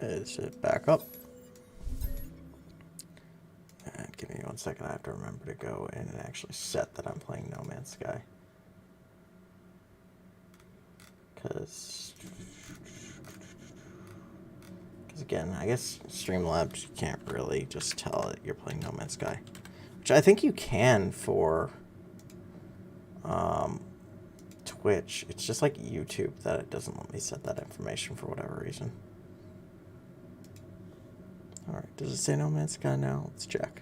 Is it back up? And give me 1 second, I have to remember to go in and actually set that I'm playing No Man's Sky. Because again, I guess Streamlabs, you can't really just tell it you're playing No Man's Sky. Which I think you can for Twitch. It's just like YouTube that it doesn't let me set that information for whatever reason. Alright, does it say No Man's Sky now? Let's check.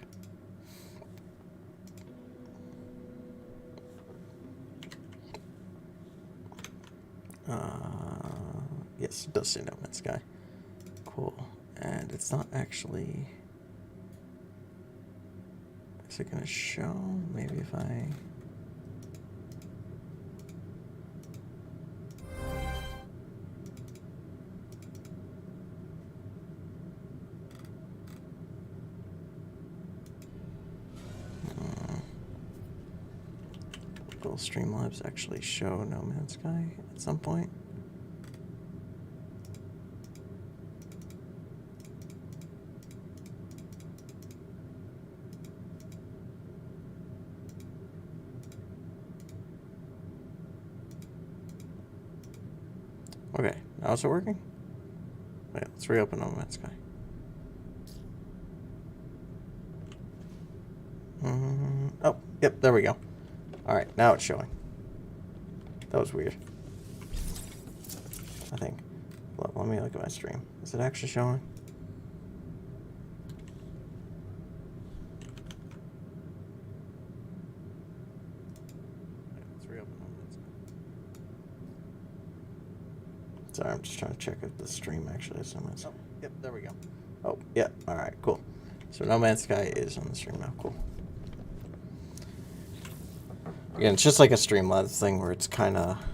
Yes, it does say No Man's Sky. Cool. And it's not actually... Is it going to show? Maybe if I... Will Streamlabs actually show No Man's Sky at some point? Okay, now is it working? Wait, let's reopen No Man's Sky. Oh, yep, there we go. Alright, now it's showing. That was weird. I think. Let me look at my stream. Is it actually showing? Let's reopen No Man's Sky. Sorry, I'm just trying to check if the stream actually is No Man's Sky. Oh, yep, there we go. Oh, yeah, alright, cool. So No Man's Sky is on the stream now, cool. Again, it's just like a Streamlabs thing where it's kind of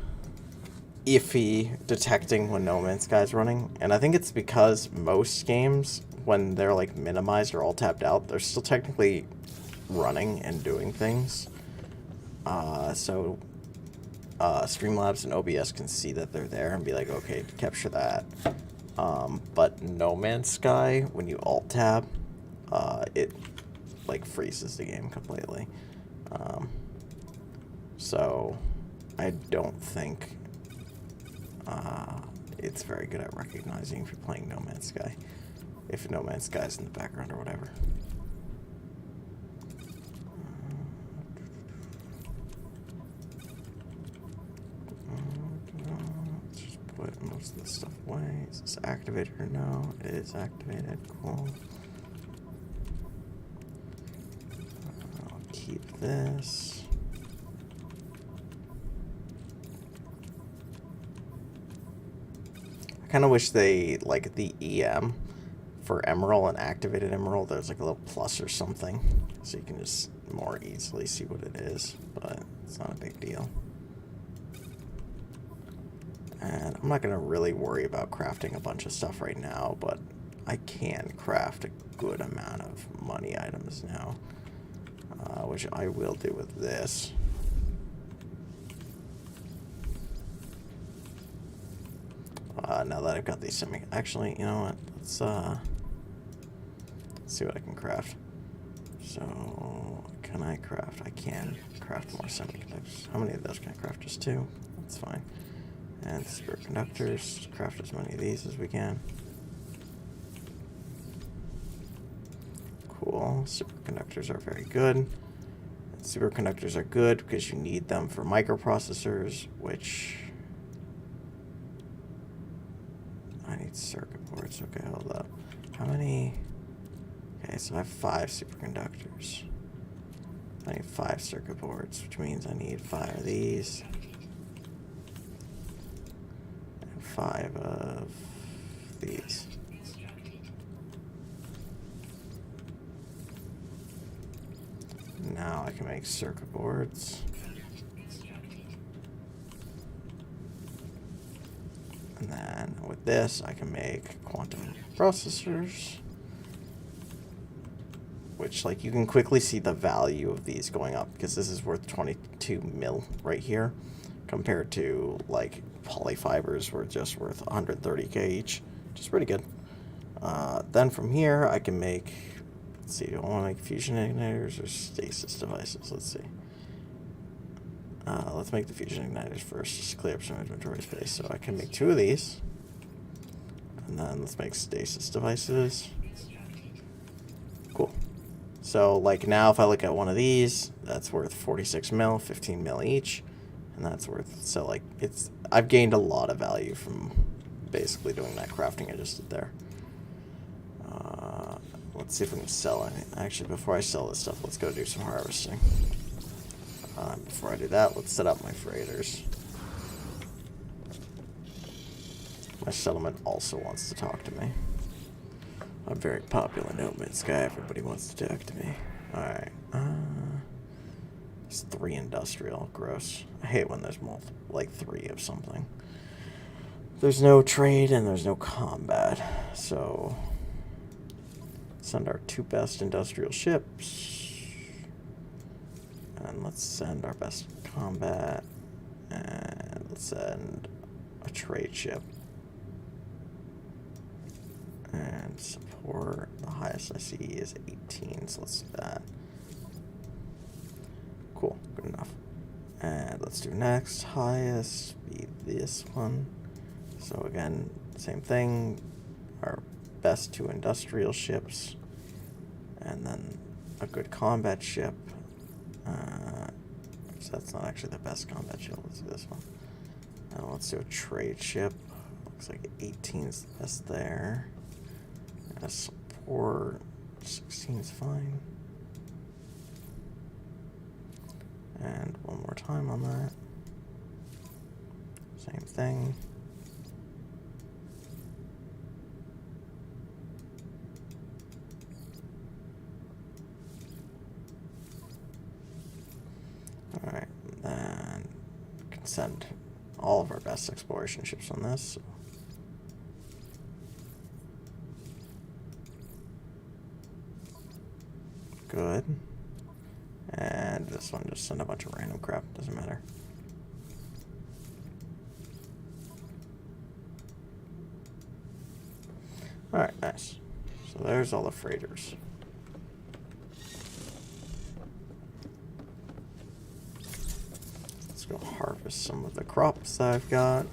iffy detecting when No Man's Sky is running. And I think it's because most games, when they're like minimized or all tapped out, they're still technically running and doing things. So Streamlabs and OBS can see that they're there and be like, okay, capture that. But No Man's Sky, when you alt tab, it like freezes the game completely. So I don't think it's very good at recognizing if you're playing No Man's Sky, if No Man's Sky is in the background or whatever. Let's just put most of this stuff away. Is this activated or no? It is activated. Cool. I'll keep this. I kind of wish they, like, the EM for Emerald and activated Emerald, there's like a little plus or something, so you can just more easily see what it is, but it's not a big deal. And I'm not going to really worry about crafting a bunch of stuff right now, but I can craft a good amount of money items now, which I will do with this. Now that I've got these actually, you know what, let's see what I can craft. So, can I craft? I can craft more semiconductors. How many of those can I craft? Just 2? That's fine. And superconductors, craft as many of these as we can. Cool, superconductors are very good. And superconductors are good because you need them for microprocessors, which... I need circuit boards. Okay, hold up. How many? Okay, so I have 5 superconductors. I need 5 circuit boards, which means I need 5 of these. And 5 of these. Now I can make circuit boards. And then with this, I can make quantum processors, which, like, you can quickly see the value of these going up because this is worth 22 mil right here compared to, like, polyfibers were just worth 130k each, which is pretty good. Then from here, I can make, let's see, do I want to make fusion igniters or stasis devices? Let's see. Let's make the fusion igniters first, just to clear up some inventory space. So I can make 2 of these. And then let's make stasis devices. Cool. So, like, now if I look at one of these, that's worth 46 mil, 15 mil each. And that's worth, so, like, I've gained a lot of value from basically doing that crafting I just did there. Let's see if we can sell any. Actually, before I sell this stuff, let's go do some harvesting. Before I do that, let's set up my freighters. My settlement also wants to talk to me. I'm very popular in No Man's Sky. Everybody wants to talk to me. Alright. There's 3 industrial. Gross. I hate when there's like 3 of something. There's no trade and there's no combat. So, send our 2 best industrial ships. And let's send our best combat. And let's send a trade ship. And support, the highest I see is 18, so let's do that. Cool, good enough. And let's do next, highest, be this one. So again, same thing, our best 2 industrial ships. And then a good combat ship. So that's not actually the best combat ship, let's do this one. Now let's do a trade ship. Looks like 18 is the best there. And a support, 16 is fine. And one more time on that. Same thing. Alright, then we can send all of our best exploration ships on this. Good. And this one, just send a bunch of random crap, doesn't matter. Alright, nice. So there's all the freighters. Let's go harvest some of the crops that I've got.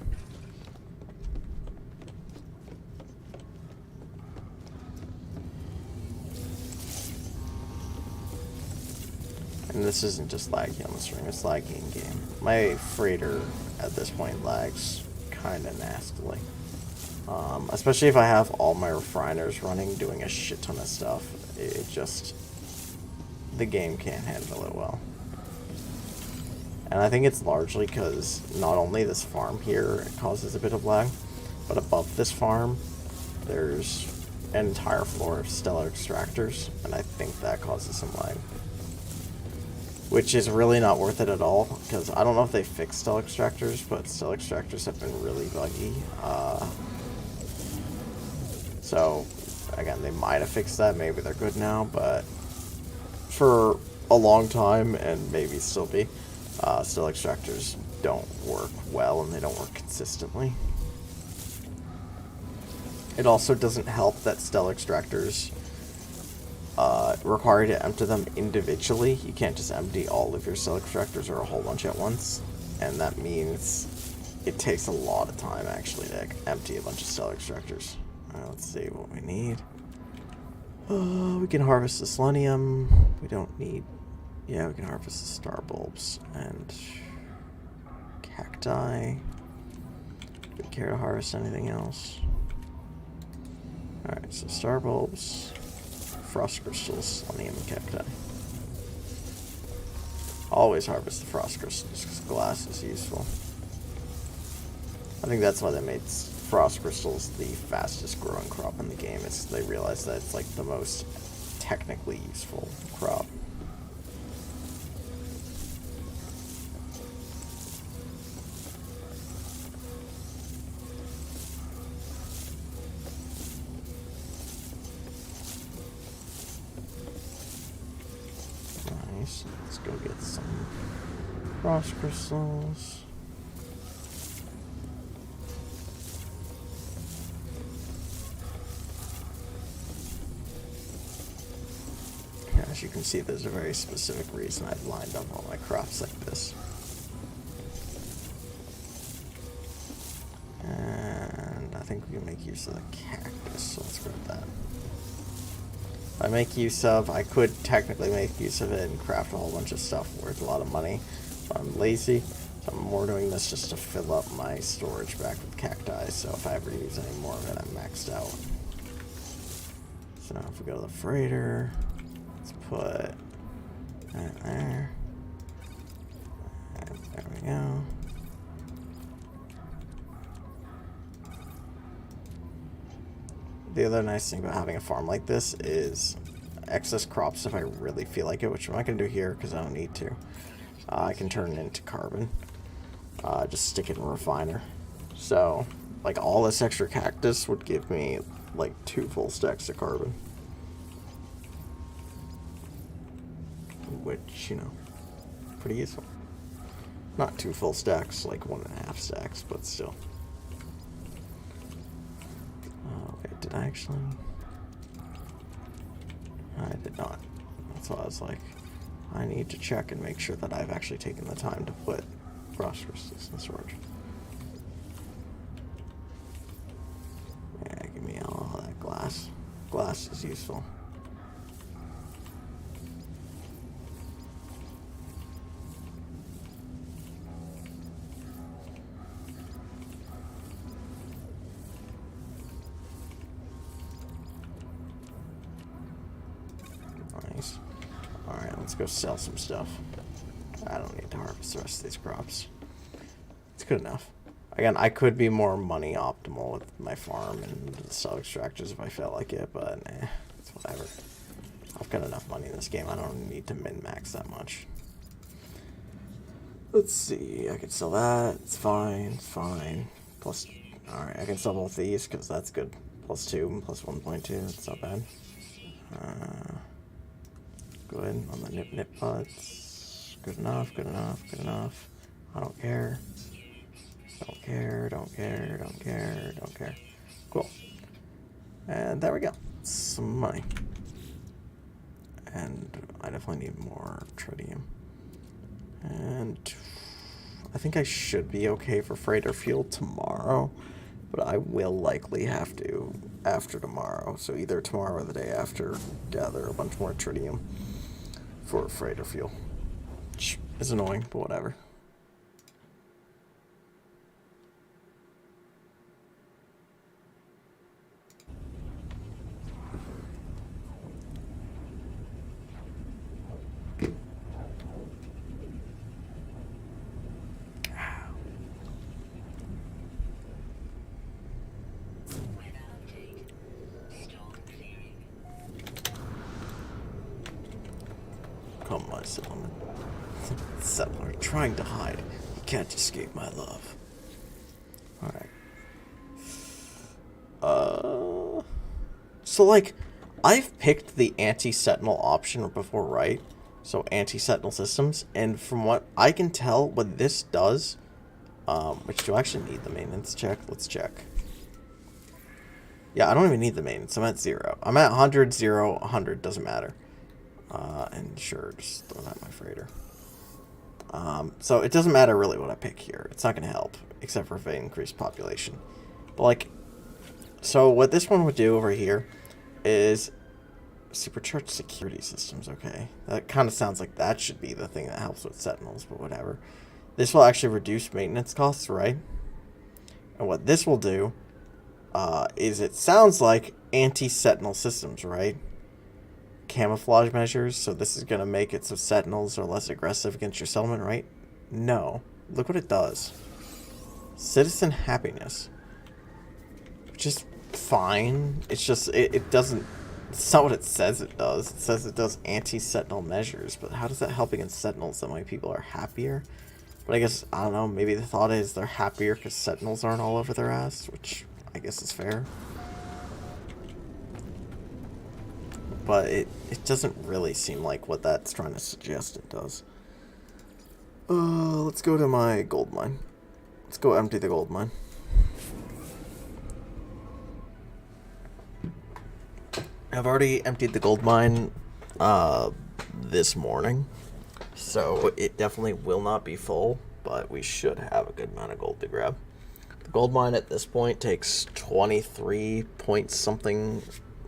And this isn't just laggy on the stream, it's laggy in game. My freighter at this point lags kind of nastily. Especially if I have all my refiners running, doing a shit ton of stuff. It just, the game can't handle it well. And I think it's largely because not only this farm here causes a bit of lag, but above this farm, there's an entire floor of stellar extractors, and I think that causes some lag. Which is really not worth it at all, because I don't know if they fixed stellar extractors, but stellar extractors have been really buggy. So, again, they might have fixed that, maybe they're good now, but for a long time, and maybe still be, stellar extractors don't work well, and they don't work consistently. It also doesn't help that stellar extractors require you to empty them individually. You can't just empty all of your stellar extractors or a whole bunch at once, and that means it takes a lot of time actually to empty a bunch of stellar extractors. Let's see what we need. We can harvest the selenium. We don't need, yeah, we can harvest the star bulbs and cacti. Do we care to harvest anything else? Alright, so star bulbs, frost crystals, selenium, and cacti. Always harvest the frost crystals because glass is useful. I think that's why they made frost crystals the fastest growing crop in the game. Is they realized that it's like the most technically useful crop. Nice. Let's go get some frost crystals. as you can see, there's a very specific reason I've lined up all my crops like this. And I think we can make use of the cactus, so let's grab that. If I make use of, I could technically make use of it and craft a whole bunch of stuff worth a lot of money, but I'm lazy, so I'm more doing this just to fill up my storage back with cacti, so if I ever use any more of it, I'm maxed out. So now if we go to the freighter, let's put that there. And there we go. The other nice thing about having a farm like this is excess crops, if I really feel like it, which I'm not going to do here because I don't need to. I can turn it into carbon. Just stick it in a refiner. So, like, all this extra cactus would give me, like, 2 full stacks of carbon. Which, you know, pretty useful. Not 2 full stacks, like 1.5 stacks, but still. Wait, did I actually? I did not. That's why I was like, I need to check and make sure that I've actually taken the time to put frost resistant storage. Yeah, give me all that glass. Glass is useful. Nice. Alright, let's go sell some stuff. I don't need to harvest the rest of these crops. It's good enough. Again, I could be more money optimal with my farm and the cell extractors if I felt like it, but it's whatever. I've got enough money in this game. I don't need to min-max that much. Let's see. I can sell that. It's fine. It's fine. Plus, alright, I can sell both these because that's good. Plus 2 and plus 1.2. That's not bad. Good on the nip pots. Good enough, good enough, good enough. I don't care. Don't care, don't care, don't care, don't care. Cool. And there we go. Some money. And I definitely need more tritium. And I think I should be okay for freighter fuel tomorrow, but I will likely have to after tomorrow. So either tomorrow or the day after, gather a bunch more tritium for freighter fuel. Which is annoying, but whatever. Come, my settlement. Settler trying to hide. You can't escape my love. Alright. So, like, I've picked the anti-sentinel option before, right? So, anti-sentinel systems. And from what I can tell, what this does... which do I actually need the maintenance check? Let's check. Yeah, I don't even need the maintenance. I'm at 0. I'm at 100, 0, 100. Doesn't matter. And sure, just throw that in my freighter. So it doesn't matter really what I pick here. It's not going to help, except for if I increase population. But like, so what this one would do over here is supercharged security systems. Okay, that kind of sounds like that should be the thing that helps with sentinels, but whatever. This will actually reduce maintenance costs, right? And what this will do is it sounds like anti-sentinel systems, right? Camouflage measures, so this is going to make it so sentinels are less aggressive against your settlement, right? No. Look what it does. Citizen happiness. Which is fine. It's just, it doesn't, it's not what it says it does. It says it does anti-sentinel measures, but how does that help against sentinels that my people are happier? But I guess, I don't know, maybe the thought is they're happier because sentinels aren't all over their ass, which I guess is fair. But it doesn't really seem like what that's trying to suggest it does. Let's go to my gold mine. Let's go empty the gold mine. I've already emptied the gold mine this morning, so it definitely will not be full, but we should have a good amount of gold to grab. The gold mine at this point takes 23 point something,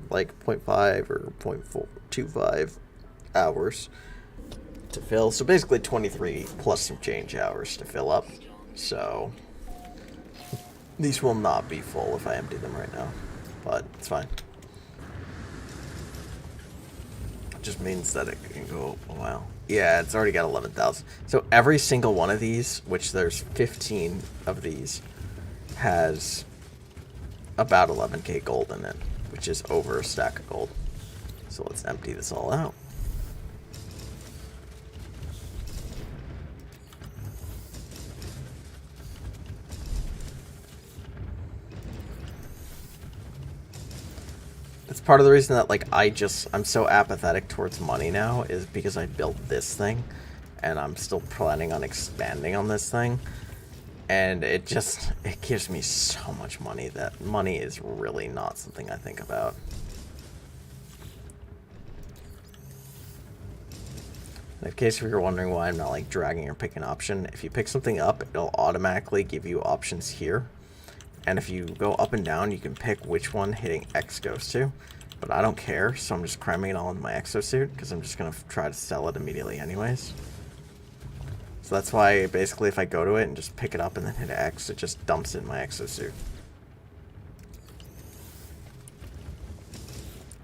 like 0.5 or 0.425 hours to fill. So basically 23 plus some change hours to fill up. So these will not be full if I empty them right now, but it's fine. It just means that it can go a while. Yeah, it's already got 11,000. So every single one of these, which there's 15 of these, has about 11k gold in it, which is over a stack of gold. So let's empty this all out. That's part of the reason that, like, I'm so apathetic towards money now, is because I built this thing, and I'm still planning on expanding on this thing, and it gives me so much money that money is really not something I think about. In case you're wondering why I'm not, like, dragging or picking an option, if you pick something up, it'll automatically give you options here. And if you go up and down, you can pick which one hitting X goes to. But I don't care, so I'm just cramming it all into my exosuit, because I'm just going to try to sell it immediately anyways. So that's why, basically, if I go to it and just pick it up and then hit X, it just dumps it in my exosuit.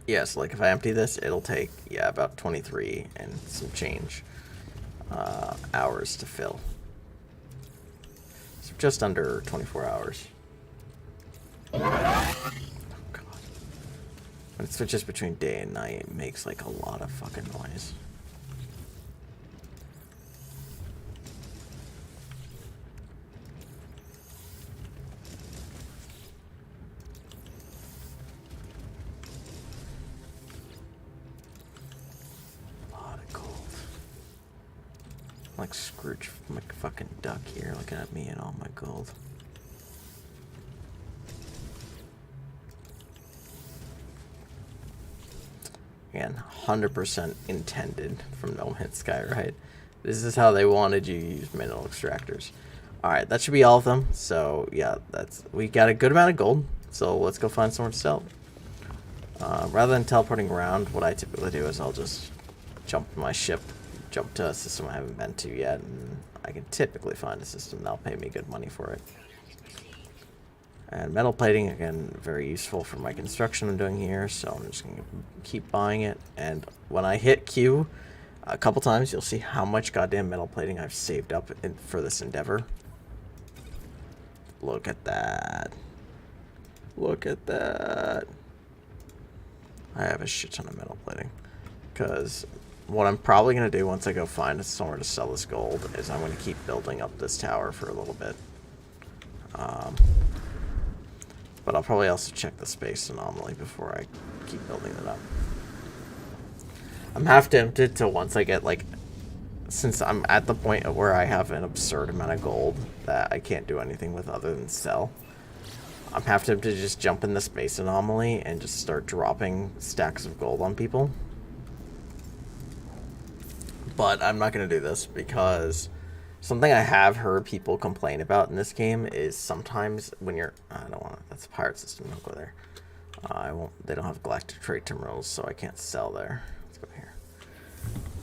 Yeah, so like if I empty this, it'll take, yeah, about 23 and some change hours to fill. So just under 24 hours. Oh god. When it switches between day and night, it makes like a lot of fucking noise. A lot of gold. I'm like Scrooge McFucking Duck here, looking at me and all my gold. Again, 100% intended from No Man's Sky, right? This is how they wanted you to use mineral extractors. Alright, that should be all of them. So, yeah, we got a good amount of gold. So, let's go find somewhere to sell. Rather than teleporting around, what I typically do is I'll just jump in my ship, jump to a system I haven't been to yet, and I can typically find a system that'll pay me good money for it. And metal plating, again, very useful for my construction I'm doing here, so I'm just going to keep buying it. And when I hit Q a couple times, you'll see how much goddamn metal plating I've saved up for this endeavor. Look at that. Look at that. I have a shit ton of metal plating. Because what I'm probably going to do once I go find somewhere to sell this gold is I'm going to keep building up this tower for a little bit. But I'll probably also check the space anomaly before I keep building it up. I'm half tempted to, once I get, like, since I'm at the point where I have an absurd amount of gold that I can't do anything with other than sell, I'm half tempted to just jump in the space anomaly and just start dropping stacks of gold on people. But I'm not going to do this because something I have heard people complain about in this game is sometimes when you're... I don't want to... That's a pirate system. Don't go there. I won't... They don't have galactic trade terminals, so I can't sell there. Let's go here.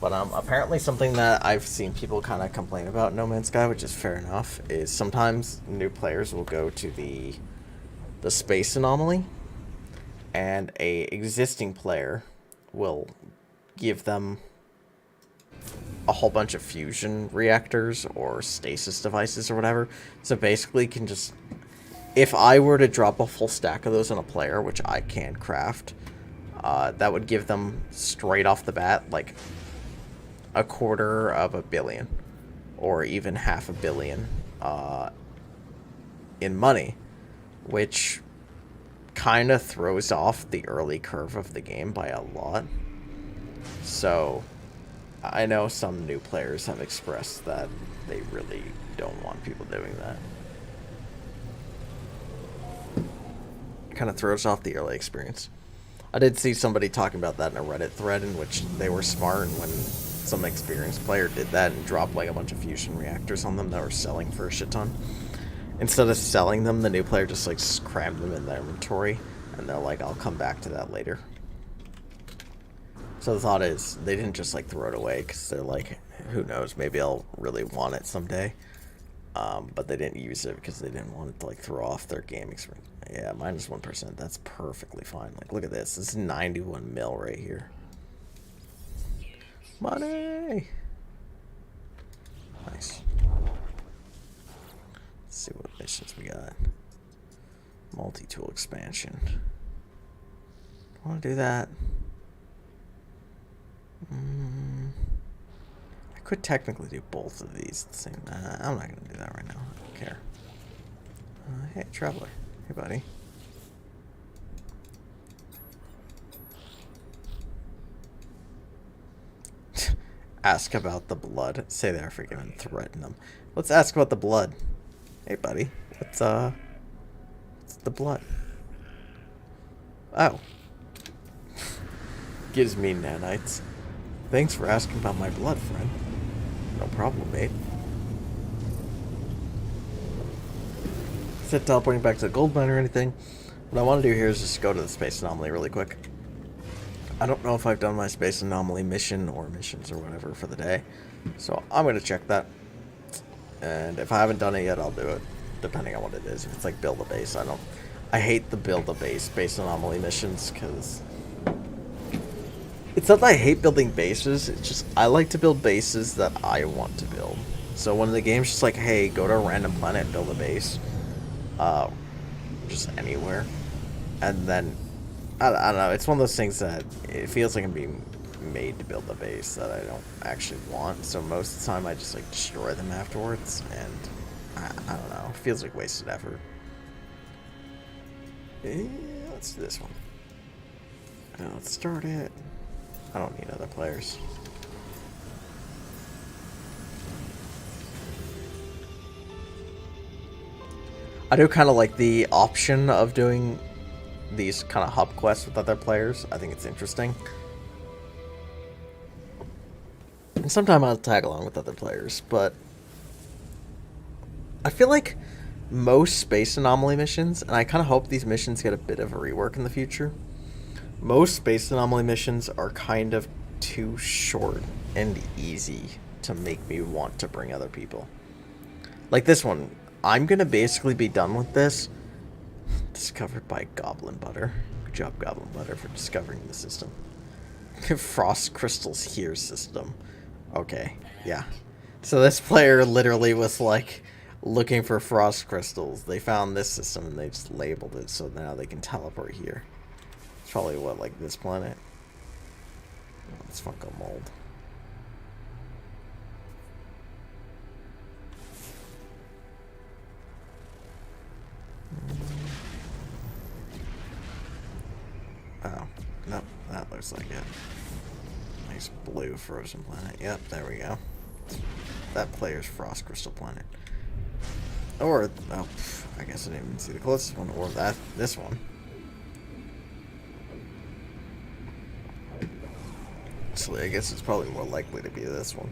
But apparently something that I've seen people kind of complain about in No Man's Sky, which is fair enough, is sometimes new players will go to the space anomaly, and a existing player will give them a whole bunch of fusion reactors or stasis devices or whatever. So basically you can just, if I were to drop a full stack of those on a player, which I can craft, that would give them straight off the bat like 250 million or even 500 million in money, which kind of throws off the early curve of the game by a lot. So I know some new players have expressed that they really don't want people doing that. Kind of throws off the early experience. I did see somebody talking about that in a Reddit thread in which they were smart when some experienced player did that and dropped like a bunch of fusion reactors on them that were selling for a shit ton. Instead of selling them, the new player just like crammed them in their inventory, and they're like, I'll come back to that later. So the thought is, they didn't just like throw it away because they're like, who knows, maybe I'll really want it someday. But they didn't use it because they didn't want it to like throw off their game experience. Yeah, minus 1%. That's perfectly fine. Like, look at this. This is 91 mil right here. Money! Nice. Let's see what missions we got. Multi-tool expansion. I want to do that. I could technically do both of these at the same time. I'm not going to do that right now. I don't care. Hey, Traveler. Hey, buddy. Ask about the blood. Say they are forgiven. Threaten them. Let's ask about the blood. Hey, buddy. What's the blood? Oh. Gives me nanites. Thanks for asking about my blood, friend. No problem, mate. Instead of teleporting back to the gold mine or anything, what I want to do here is just go to the space anomaly really quick. I don't know if I've done my space anomaly mission or missions or whatever for the day, so I'm going to check that. And if I haven't done it yet, I'll do it, depending on what it is. If it's like build a base, I hate the build a base space anomaly missions, because it's not that I hate building bases, it's just I like to build bases that I want to build. So when the game's just like, hey, go to a random planet and build a base, just anywhere, and then I don't know, it's one of those things that it feels like I'm being made to build a base that I don't actually want, so most of the time I just like destroy them afterwards, and I don't know, it feels like wasted effort. Let's do this one. Let's start it. I don't need other players. I do kind of like the option of doing these kind of hub quests with other players. I think it's interesting. And sometimes I'll tag along with other players, but I feel like most space anomaly missions, and I kind of hope these missions get a bit of a rework in the future, most space anomaly missions are kind of too short and easy to make me want to bring other people. Like this one, I'm going to basically be done with this. Discovered by Goblin Butter. Good job, Goblin Butter, for discovering the system. Frost Crystals here system. Okay, yeah. So this player literally was like looking for frost crystals. They found this system and they just labeled it so now they can teleport here. It's probably what, like this planet? Oh, it's Funko Mold. Oh, nope, that looks like it. Nice blue frozen planet. Yep, there we go. That player's Frost Crystal Planet. Or, oh, I guess I didn't even see the closest one, or this one. So I guess it's probably more likely to be this one.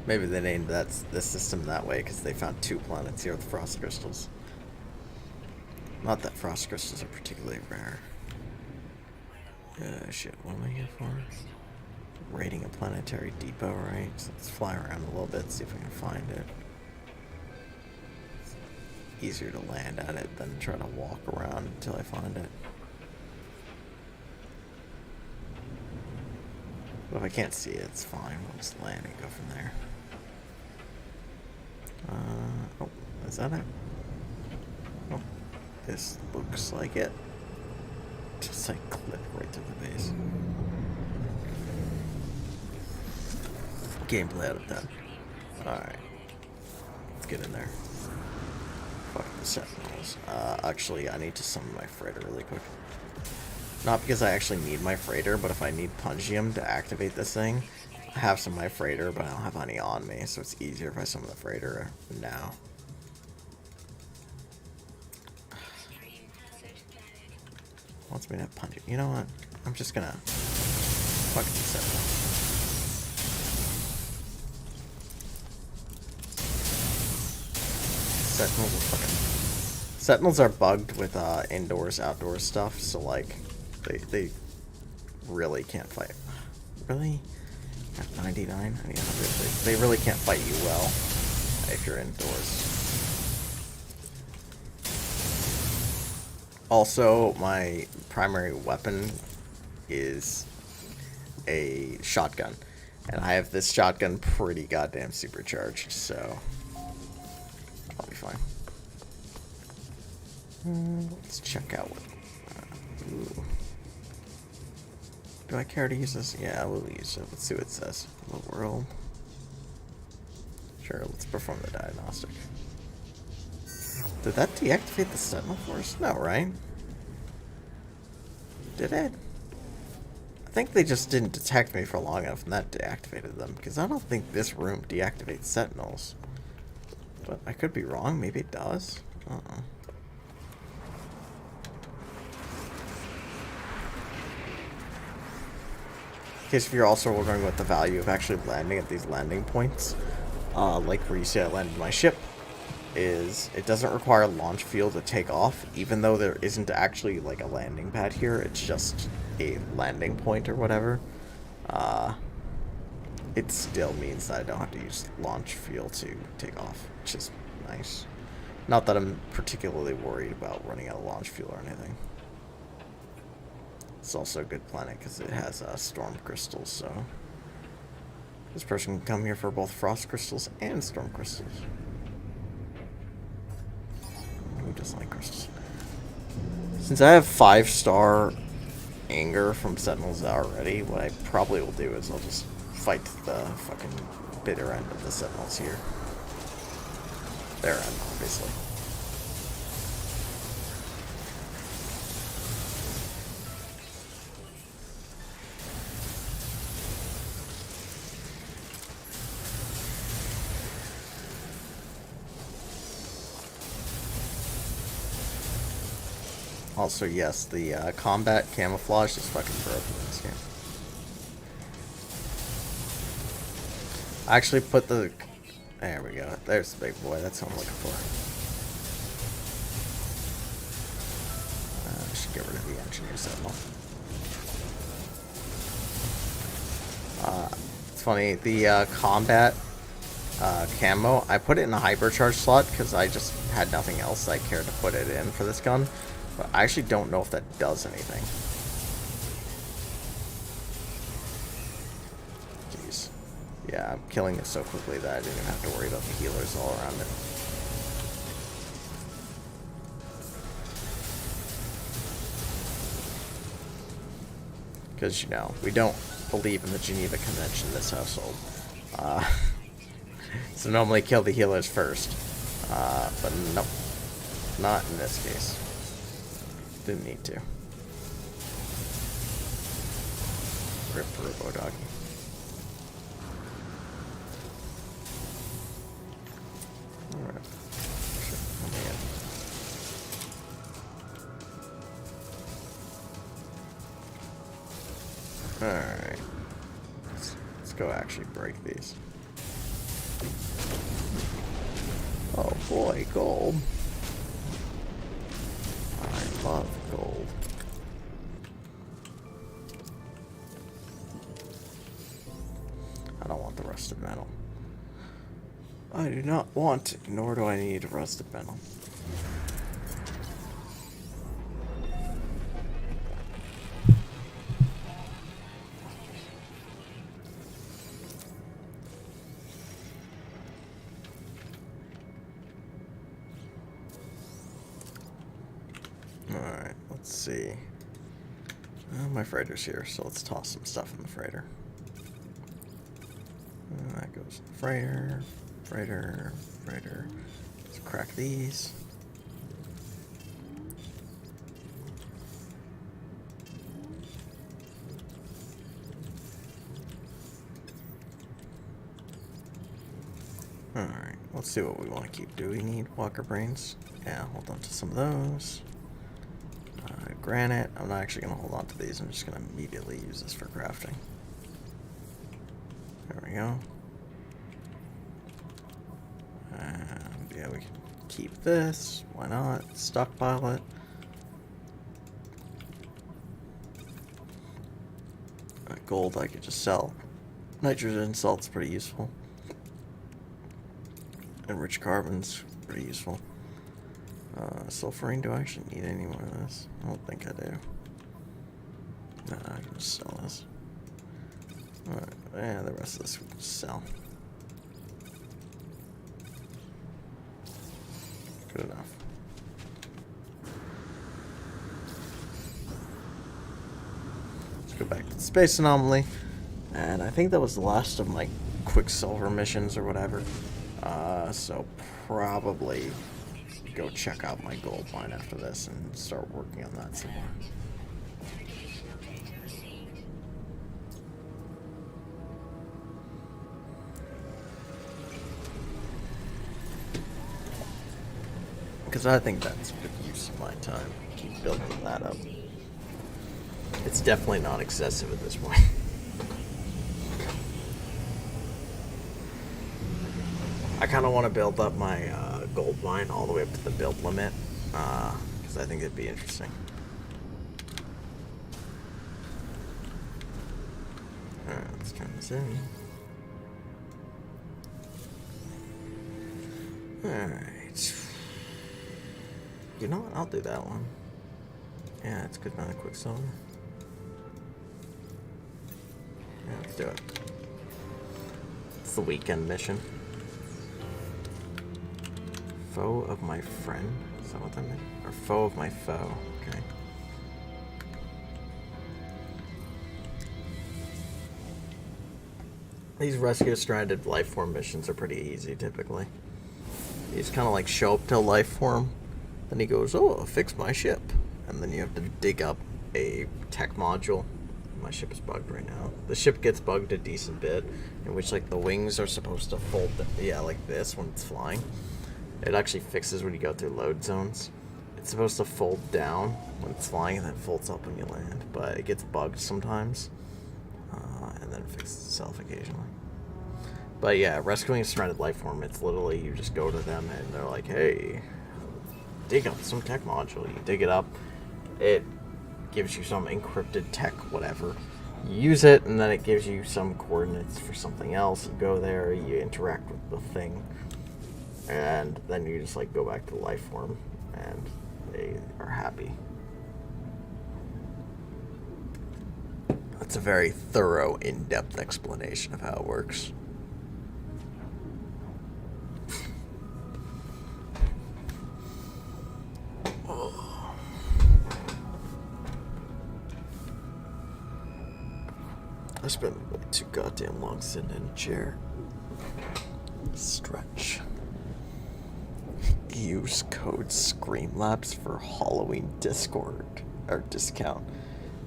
Maybe they named this system that way because they found 2 planets here with frost crystals. Not that frost crystals are particularly rare. Shit, what am I here for? Raiding a planetary depot, right? So let's fly around a little bit, see if we can find it. It's easier to land at it than try to walk around until I find it. But if I can't see it, it's fine. We'll just land and go from there. Oh, is that it? Oh, this looks like it. Just like clip right to the base. Gameplay out of 10. Alright. Let's get in there. Fuck the sentinels. Actually, I need to summon my freighter really quick. Not because I actually need my freighter, but if I need Pungium to activate this thing, I have some of my freighter, but I don't have any on me, so it's easier if I summon the freighter now. wants me to punch it. You know what? I'm just gonna fucking Sentinel. Sentinels are bugged with indoors, outdoors stuff, so like they really can't fight. Really? At 99? I mean, 100. They really can't fight you well if you're indoors. Also, my primary weapon is a shotgun. And I have this shotgun pretty goddamn supercharged, so I'll be fine. Let's check out what... ooh. Do I care to use this? Yeah, we'll use it. Let's see what it says. Hello world. Sure, let's perform the diagnostic. Did that deactivate the Sentinel Force? No, right? Did it? I think they just didn't detect me for long enough and that deactivated them, because I don't think this room deactivates Sentinels. But I could be wrong. Maybe it does. Uh-uh. In case if you're also wondering what the value of actually landing at these landing points, like where you see I landed my ship, is it doesn't require launch fuel to take off, even though there isn't actually like a landing pad here. It's just a landing point or whatever. It still means that I don't have to use launch fuel to take off, which is nice. Not that I'm particularly worried about running out of launch fuel or anything. It's also a good planet because it has storm crystals, so this person can come here for both frost crystals and storm crystals. Who doesn't like crystals? Since I have 5-star anger from Sentinels already, what I probably will do is I'll just fight the fucking bitter end of the Sentinels here. Their end, obviously. Also, yes, the combat camouflage is fucking broken in this game. I actually put the... There we go. There's the big boy. That's what I'm looking for. I should get rid of the engineer Sentinel. It's funny. The combat camo, I put it in a hypercharge slot because I just had nothing else I cared to put it in for this gun. But I actually don't know if that does anything. Jeez. Yeah, I'm killing it so quickly that I didn't even have to worry about the healers all around it. Because, you know, we don't believe in the Geneva Convention in this household. So normally kill the healers first. But nope. Not in this case. Didn't need to. Rip Robo Doggy. Alright. Alright. Let's go actually break these. Oh boy, gold. I love gold. I don't want the rusted metal. I do not want, nor do I need rusted metal. Alright, let's see. My freighter's here, so let's toss some stuff in the freighter. That goes in the freighter, freighter, freighter. Let's crack these. Alright, let's see what we want to keep. Do we need walker brains? Yeah, hold on to some of those. granite. I'm not actually going to hold on to these. I'm just going to immediately use this for crafting. There we go. And yeah, we can keep this. Why not? Stockpile it. Gold I could just sell. Nitrogen salt's pretty useful. And rich carbon's pretty useful. Sulfurine, do I actually need any more of this? I don't think I do. No, I can just sell this. Alright, and the rest of this we can just sell. Good enough. Let's go back to the space anomaly. And I think that was the last of my Quicksilver missions or whatever. So probably go check out my gold mine after this and start working on that some more. Because I think that's a good use of my time. Keep building that up. It's definitely not excessive at this point. I kind of want to build up my gold mine all the way up to the build limit, because I think it'd be interesting. Alright, let's turn this in. Alright. You know what? I'll do that one. Yeah, it's good amount of Quicksilver. Yeah, let's do it. It's the weekend mission. Foe of my friend? Is that what that meant? Or foe of my foe. Okay. These rescue stranded life form missions are pretty easy typically. You just kind of like show up to life form, then he goes, "Oh, fix my ship," and then you have to dig up a tech module. My ship is bugged right now. The ship gets bugged a decent bit, in which like the wings are supposed to fold. Yeah, like this when it's flying. It actually fixes when you go through load zones. It's supposed to fold down when it's flying and then folds up when you land, but it gets bugged sometimes, and then fixes itself occasionally. But yeah, rescuing a stranded life form, it's literally you just go to them and they're like, "Hey, dig up some tech module." You dig it up, it gives you some encrypted tech, whatever. You use it, and then it gives you some coordinates for something else. You go there, you interact with the thing, and then you just like go back to the life form, and they are happy. That's a very thorough, in-depth explanation of how it works. I spent way too goddamn long sitting in a chair. Stretch. Use code Screamlabs for Halloween Discord or discount.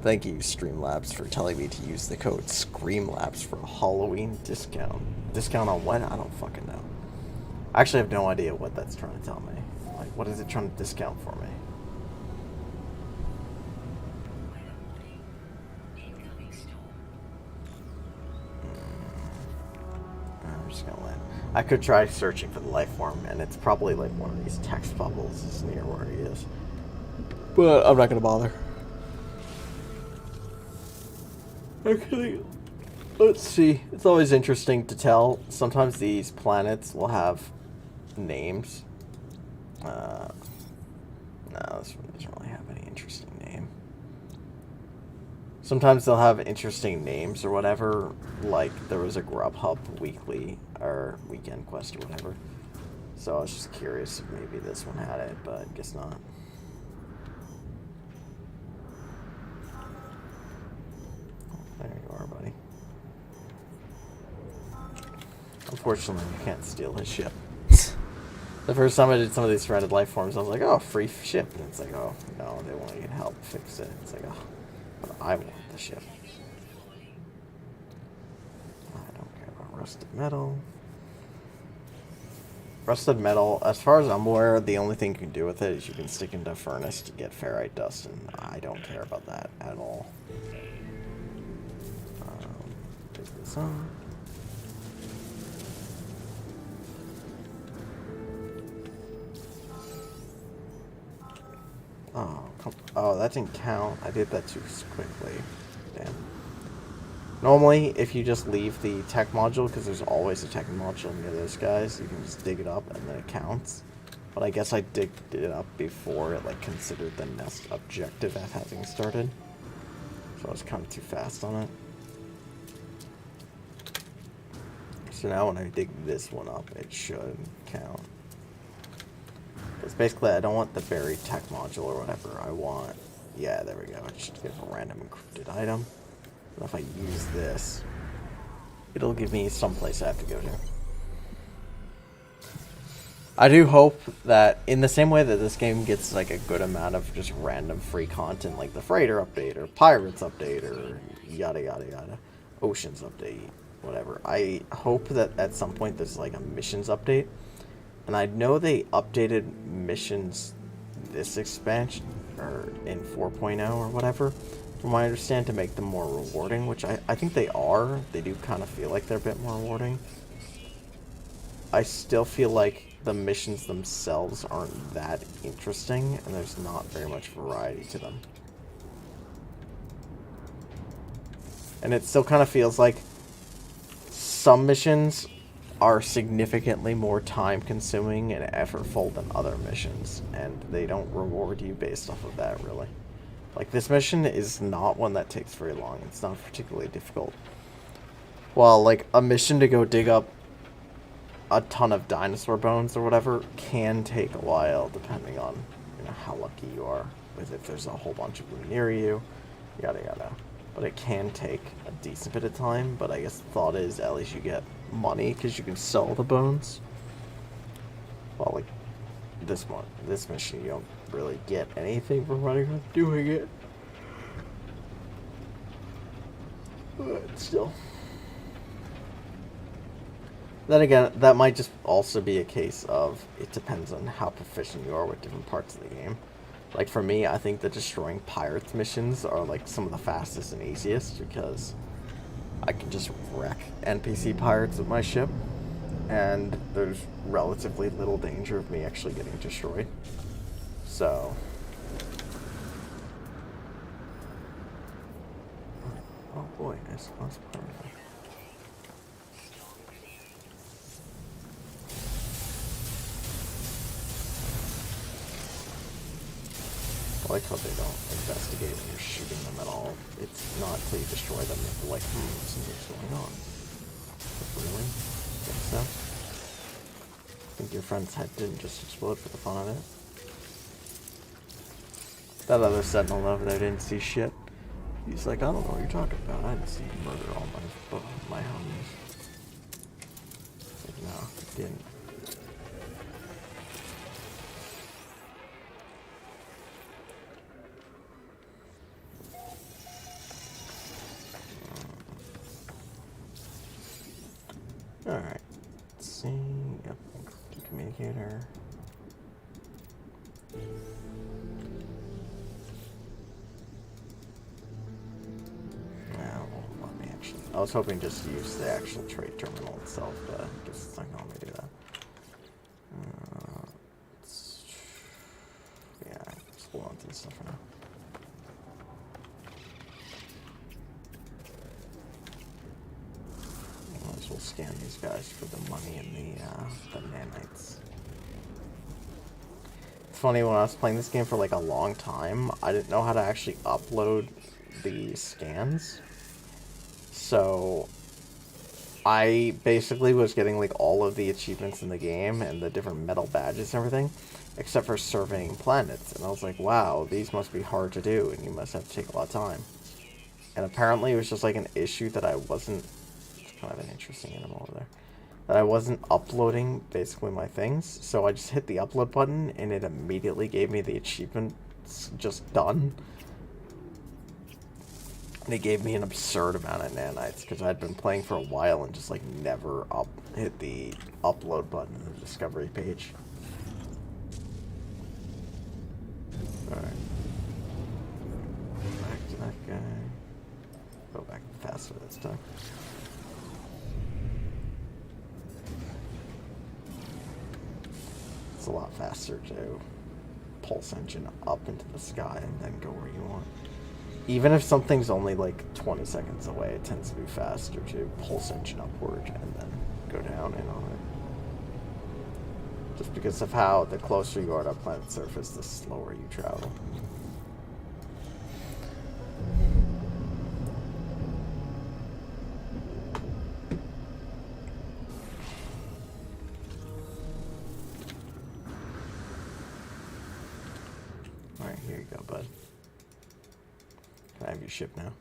Thank you, Streamlabs, for telling me to use the code Screamlabs for a Halloween discount. Discount on what? I don't fucking know. I actually have no idea what that's trying to tell me. Like, what is it trying to discount for me? I'm just gonna land. I could try searching for the life form, and it's probably like one of these text bubbles is near where he is. But I'm not gonna bother. Okay, let's see. It's always interesting to tell. Sometimes these planets will have names. No, this one doesn't really have any interesting name. Sometimes they'll have interesting names or whatever. Like there was a Grubhub weekly or weekend quest or whatever. So I was just curious if maybe this one had it, but I guess not. There you are, buddy. Unfortunately, you can't steal his ship. The first time I did some of these stranded life forms, I was like, "Oh, free ship," and it's like, "Oh no, they want you to help fix it." It's like, "Oh, but I want the ship." I don't care about rusted metal. Rusted metal, as far as I'm aware, the only thing you can do with it is you can stick into a furnace to get ferrite dust, and I don't care about that at all. Take this on. Oh, that didn't count. I did that too quickly. Damn. Normally, if you just leave the tech module, because there's always a tech module near those guys, you can just dig it up and then it counts. But I guess I digged it up before it like considered the nest objective as having started. So I was kind of too fast on it. So now when I dig this one up, it should count. Because basically I don't want the buried tech module or whatever. I want, yeah, there we go. I just get a random encrypted item. And if I use this, it'll give me someplace I have to go to. I do hope that in the same way that this game gets like a good amount of just random free content, like the Freighter update or Pirates update or yada yada yada, Oceans update, whatever. I hope that at some point there's like a missions update. And I know they updated missions this expansion, or in 4.0 or whatever, from what I understand, to make them more rewarding, which I think they are. They do kind of feel like they're a bit more rewarding. I still feel like the missions themselves aren't that interesting, and there's not very much variety to them. And it still kind of feels like some missions are significantly more time-consuming and effortful than other missions, and they don't reward you based off of that, really. Like, this mission is not one that takes very long. It's not particularly difficult. Well, like, a mission to go dig up a ton of dinosaur bones or whatever can take a while, depending on, you know, how lucky you are with if there's a whole bunch of them near you, yada yada. But it can take a decent bit of time, but I guess the thought is at least you get money because you can sell the bones. Well, like this mission, you don't really get anything from running around doing it. But still. Then again, that might just also be a case of it depends on how proficient you are with different parts of the game. Like for me, I think the destroying pirates missions are like some of the fastest and easiest because I can just wreck NPC pirates with my ship, and there's relatively little danger of me actually getting destroyed. So, oh boy, that's perfect. I like how they don't investigate when you're shooting them at all. It's not until you destroy them that they're like, something's going on. But really? Think so? Think your friend's head didn't just explode for the fun of it? That other sentinel over there didn't see shit. He's like, I don't know what you're talking about. I didn't see you murder all my homies. Like, no, he didn't. Alright, let's see. Yep, communicator. Now, let me actually. I was hoping just to use the actual trade terminal itself, but I guess it's not going to let me do that. Yeah, just hold on to this stuff for now. We'll scan these guys for the money and the nanites. It's funny, when I was playing this game for like a long time, I didn't know how to actually upload the scans. So I basically was getting like all of the achievements in the game and the different metal badges and everything, except for surveying planets. And I was like, wow, these must be hard to do and you must have to take a lot of time. And apparently it was just like an issue that I wasn't, kind of an interesting animal over there, that I wasn't uploading basically my things. So I just hit the upload button and it immediately gave me the achievements just done. And it gave me an absurd amount of nanites because I'd been playing for a while and just like never hit the upload button. It was discovery page. Alright. Back to that guy. Go back faster this time. It's a lot faster to pulse engine up into the sky and then go where you want. Even if something's only like 20 seconds away, it tends to be faster to pulse engine upward and then go down in on it. Just because of how the closer you are to a planet's surface, the slower you travel. Alright, here you go, bud. Can I have your ship now?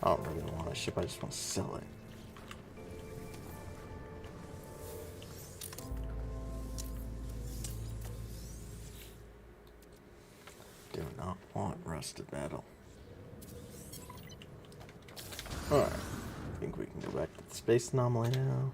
I don't really want a ship, I just want to sell it. Do not want rusted metal. Alright, I think we can go back to the space anomaly now.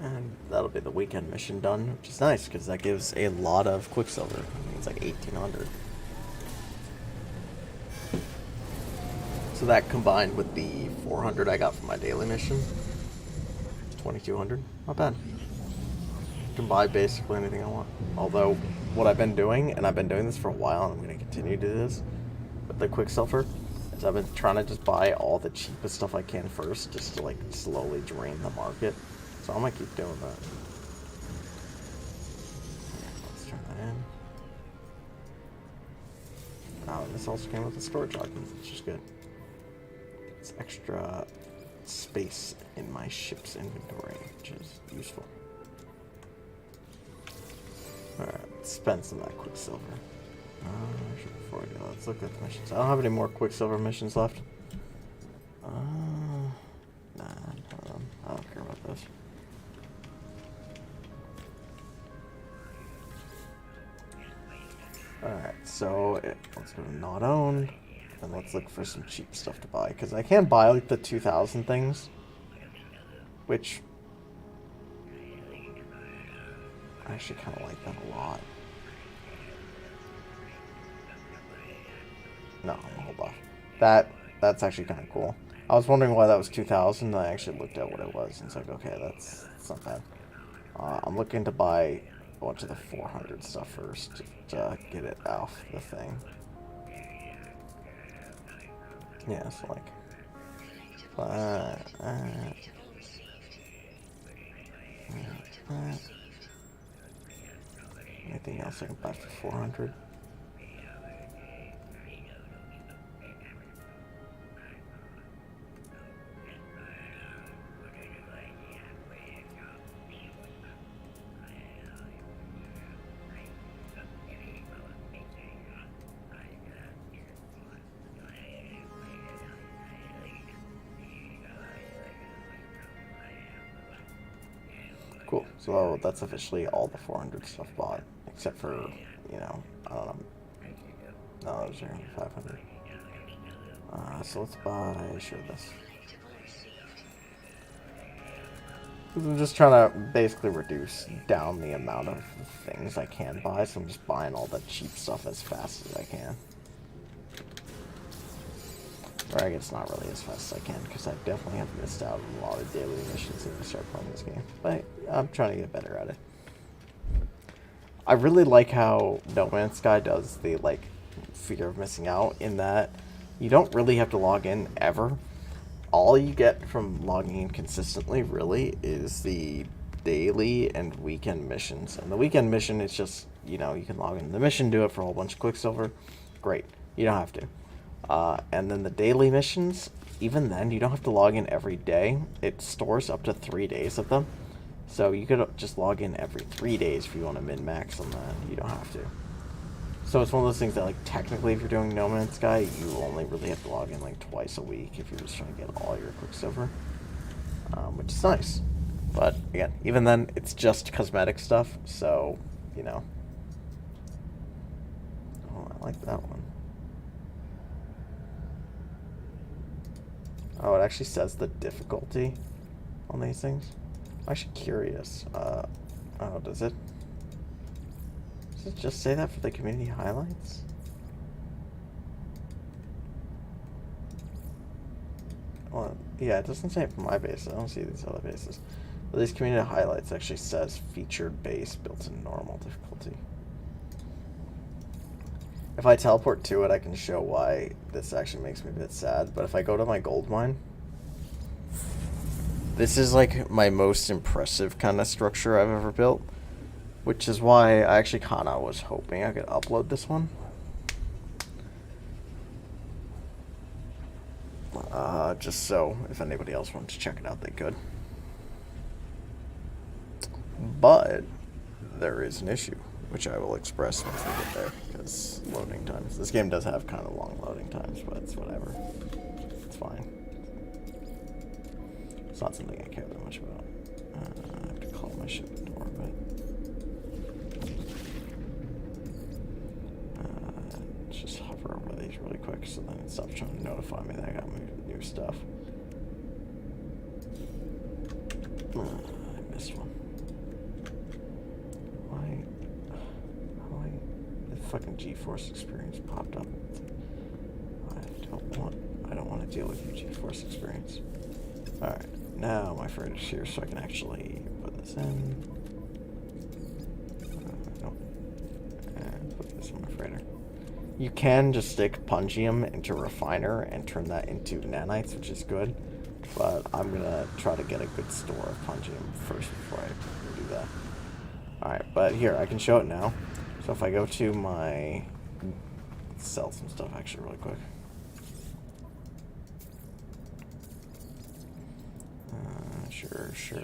And that'll be the weekend mission done, which is nice because that gives a lot of Quicksilver. I think it's like 1,800. So that combined with the 400 I got from my daily mission, 2,200. Not bad. I can buy basically anything I want. Although, what I've been doing, and I've been doing this for a while, and I'm going to continue to do this with the Quicksilver, is I've been trying to just buy all the cheapest stuff I can first, just to like slowly drain the market. So I'm gonna keep doing that. Let's turn that in. Oh, and this also came with a storage augment, which is good. It's extra space in my ship's inventory, which is useful. Alright, let's spend some of that Quicksilver. Before we go, let's look at the missions. I don't have any more Quicksilver missions left. Nah, I don't care about this. Alright, so let's go to not owned, and let's look for some cheap stuff to buy, because I can buy like the 2,000 things, which I actually kind of like that a lot. No, I'm gonna hold off. That's actually kind of cool. I was wondering why that was 2,000, and I actually looked at what it was, and it's like, okay, that's not bad. I'm looking to buy a bunch of the 400 stuff first to get it off the thing. Yeah, so like anything else I can buy for 400? Cool. So that's officially all the 400 stuff bought, except for, you know, I don't know. No, those are 500. So let's buy, sure, this. I'm just trying to basically reduce down the amount of things I can buy, so I'm just buying all the cheap stuff as fast as I can. Or I guess not really as fast as I can, because I definitely have missed out on a lot of daily missions since I started playing this game. But I'm trying to get better at it. I really like how No Man's Sky does the, like, fear of missing out, in that you don't really have to log in ever. All you get from logging in consistently, really, is the daily and weekend missions. And the weekend mission is just, you know, you can log into the mission, do it for a whole bunch of Quicksilver. Great. You don't have to. And then the daily missions, even then, you don't have to log in every day. It stores up to 3 days of them. So you could just log in every 3 days if you want to min-max on that. You don't have to. So it's one of those things that, like, technically if you're doing No Man's Sky, you only really have to log in, like, twice a week if you're just trying to get all your Quicksilver, which is nice. But, again, even then, it's just cosmetic stuff, so, you know. Oh, I like that one. Oh, it actually says the difficulty on these things. I'm actually curious. Oh, does it? Does it just say that for the community highlights? Well, yeah, it doesn't say it for my base. I don't see these other bases. But these community highlights actually says featured base built in normal difficulty. If I teleport to it, I can show why this actually makes me a bit sad. But if I go to my gold mine, this is like my most impressive kind of structure I've ever built. Which is why I actually kind of was hoping I could upload this one. Just so if anybody else wanted to check it out, they could. But there is an issue, which I will express once we get there, because loading times. This game does have kind of long loading times, but it's whatever. It's fine. It's not something I care that much about. I have to call my ship door, but let's just hover over these really quick so then it stops trying to notify me that I got new stuff. I missed one. The fucking GeForce experience popped up. I don't want to deal with you, GeForce experience. Alright, now my freighter's here so I can actually put this in. Nope. And put this in my freighter. You can just stick Pungium into Refiner and turn that into nanites, which is good. But I'm gonna try to get a good store of Pungium first before I do that. Alright, but here, I can show it now. So if I go to my... Let's sell some stuff actually really quick. Sure.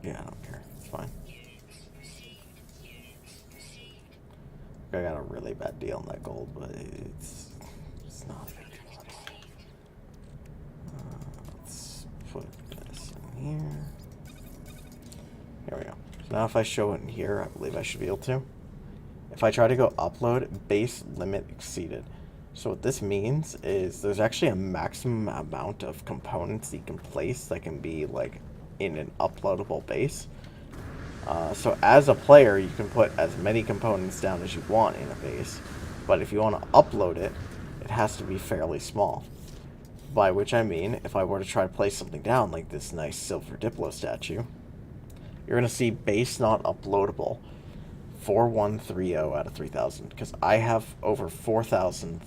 Yeah, I don't care. It's fine. I got a really bad deal on that gold, but it's not a big deal at all. Let's put this in here. There we go. So now if I show it in here, I believe I should be able to. If I try to go upload, base limit exceeded. So what this means is there's actually a maximum amount of components that you can place that can be like in an uploadable base. So as a player, you can put as many components down as you want in a base, but if you want to upload it, it has to be fairly small. By which I mean, if I were to try to place something down like this nice silver Diplo statue, you're going to see base not uploadable 4130 out of 3000, because I have over 4000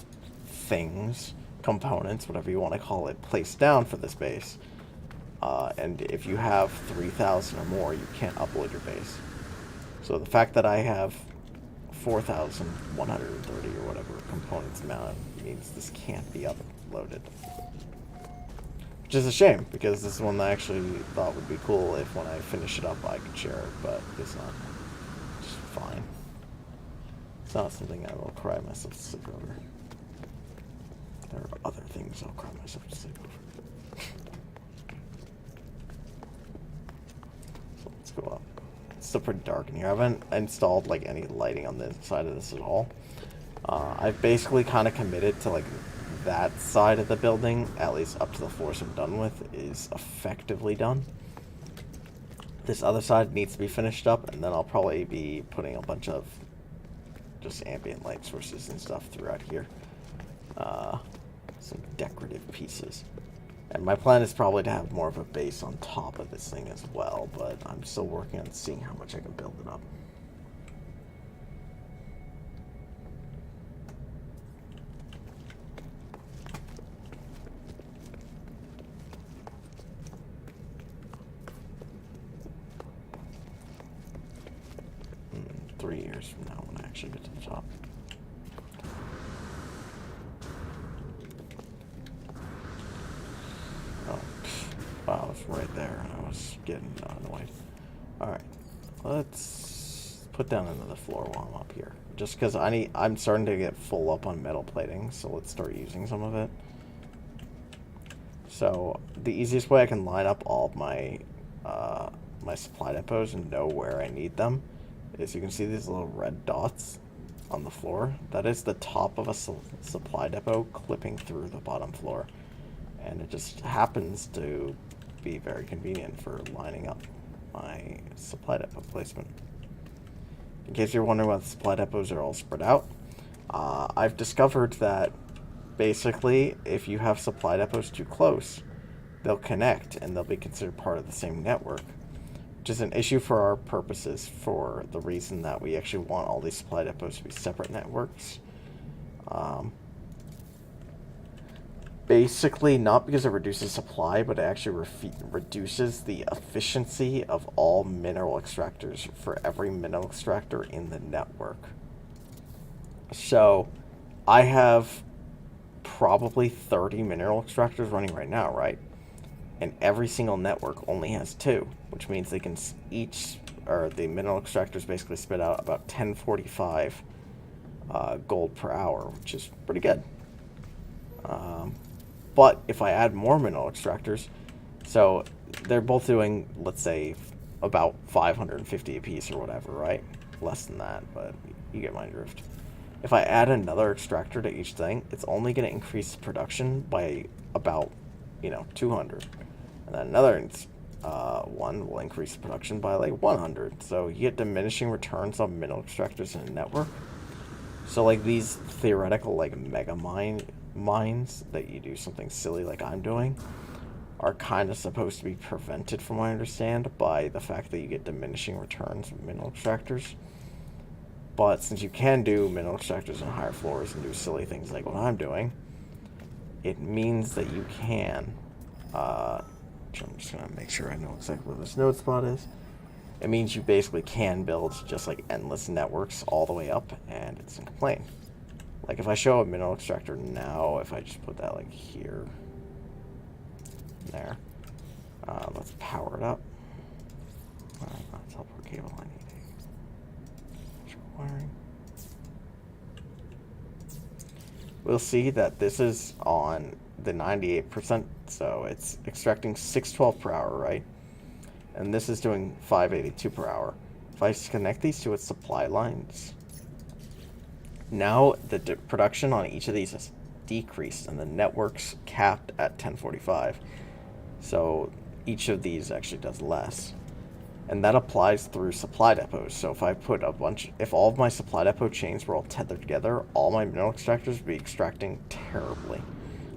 things, components, whatever you want to call it, placed down for this base. And if you have 3000 or more, you can't upload your base. So the fact that I have 4130 or whatever components mounted means this can't be uploaded. Which is a shame, because this is one that I actually thought would be cool if when I finish it up I could share it, but it's not. It's fine. It's not something I will cry myself to sleep over. There are other things I'll cry myself to sleep over. So let's go up. It's still pretty dark in here. I haven't installed like any lighting on this side of this at all. I've basically kind of committed to like that side of the building, at least up to the floors I'm done with, is effectively done. This other side needs to be finished up, and then I'll probably be putting a bunch of just ambient light sources and stuff throughout here. Some decorative pieces. And my plan is probably to have more of a base on top of this thing as well, but I'm still working on seeing how much I can build it up. In 3 years from now when I actually get to the top. Wow, I was right there and I was getting annoyed. Alright, let's put put down another floor while I'm up here. Just because I'm starting to get full up on metal plating, so let's start using some of it. So the easiest way I can line up all of my my supply depots and know where I need them is, you can see these little red dots on the floor. That is the top of a supply depot clipping through the bottom floor, and it just happens to be very convenient for lining up my supply depot placement. In case you're wondering why the supply depots are all spread out, I've discovered that basically if you have supply depots too close, they'll connect and they'll be considered part of the same network, which is an issue for our purposes, for the reason that we actually want all these supply depots to be separate networks. Basically, not because it reduces supply, but it actually reduces the efficiency of all mineral extractors for every mineral extractor in the network. So, I have probably 30 mineral extractors running right now, right? And every single network only has 2, which means they can each, or the mineral extractors basically spit out about 1045 gold per hour, which is pretty good. But if I add more mineral extractors, so they're both doing, let's say, about 550 apiece or whatever, right? Less than that, but you get my drift. If I add another extractor to each thing, it's only going to increase production by about, 200. And then another one will increase production by like 100. So you get diminishing returns on mineral extractors in a network. So like these theoretical like mega mines that you do something silly like I'm doing are kind of supposed to be prevented, from what I understand, by the fact that you get diminishing returns with mineral extractors. But since you can do mineral extractors on higher floors and do silly things like what I'm doing, it means that you can, I'm just going to make sure I know exactly where this node spot is. It means you basically can build just like endless networks all the way up, and it doesn't complain. Like if I show a mineral extractor now, if I just put that like here, there, let's power it up. Not teleport cable, I need a wiring. We'll see that this is on the 98%, so it's extracting 612 per hour, right? And this is doing 582 per hour. If I connect these to its supply lines, now the production on each of these is decreased, and the network's capped at 1045. So each of these actually does less. And that applies through supply depots. So if I put if all of my supply depot chains were all tethered together, all my mineral extractors would be extracting terribly,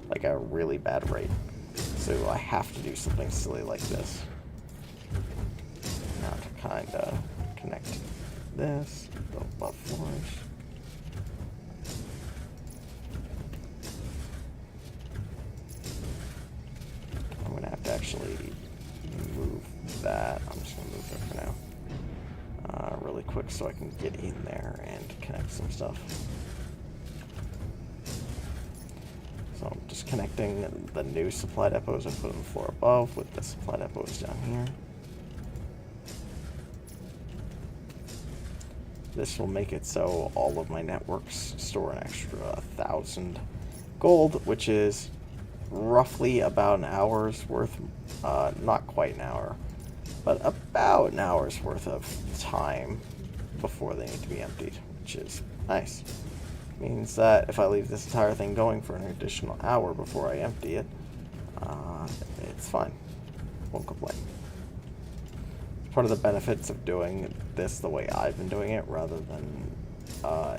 like at a really bad rate. So I have to do something silly like this. Now to kind of connect this, the above floors. I'm going to have to actually move that. I'm just going to move it for now. Really quick so I can get in there and connect some stuff. So I'm just connecting the new supply depots I put on the floor above with the supply depots down here. This will make it so all of my networks store an extra 1,000 gold, which is roughly about an hour's worth, not quite an hour, but about an hour's worth of time before they need to be emptied, which is nice. Means that if I leave this entire thing going for an additional hour before I empty it, it's fine. Won't complain. Part of the benefits of doing this the way I've been doing it rather than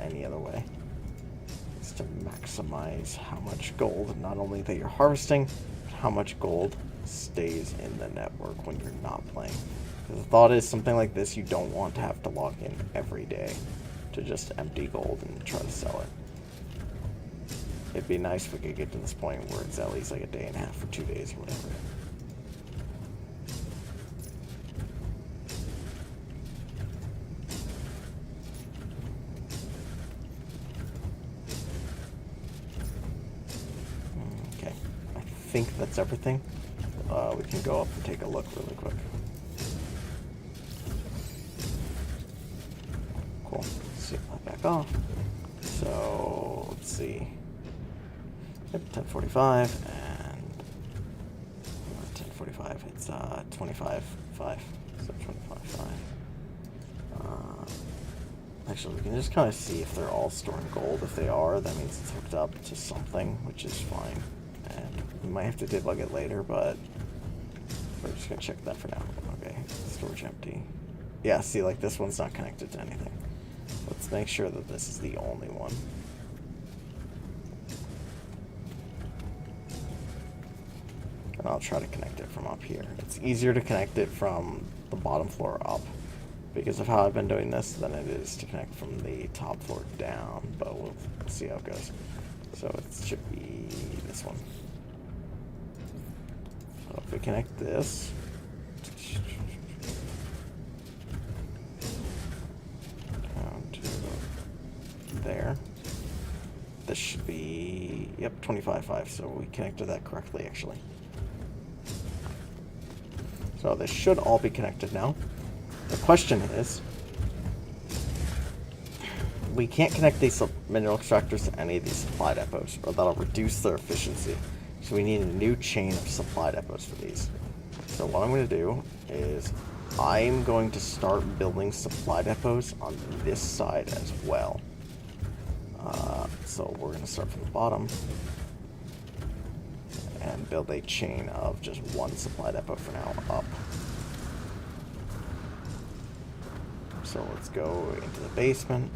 any other way is to maximize how much gold, not only that you're harvesting, but how much gold stays in the network when you're not playing. Because the thought is, something like this, you don't want to have to log in every day to just empty gold and try to sell it. It'd be nice if we could get to this point where it's at least like a day and a half or 2 days or whatever. Okay, I think that's everything. We can go up and take a look really quick. off. So let's see. Yep, 10:45 and 10:45. It's 25:5. So 25:5. Actually, we can just kind of see if they're all storing gold. If they are, that means it's hooked up to something, which is fine. And we might have to debug it later, but we're just gonna check that for now. Okay, storage empty. Yeah, see, like this one's not connected to anything. Let's make sure that this is the only one. And I'll try to connect it from up here. It's easier to connect it from the bottom floor up because of how I've been doing this than it is to connect from the top floor down, but we'll see how it goes. So it should be this one. So if we connect this, down to there, this should be, yep, 25.5, so we connected that correctly actually. So this should all be connected now. The question is, we can't connect these mineral extractors to any of these supply depots, or that'll reduce their efficiency. So we need a new chain of supply depots for these. So what I'm going to do is I'm going to start building supply depots on this side as well. So we're going to start from the bottom and build a chain of just one supply depot for now up. So let's go into the basement.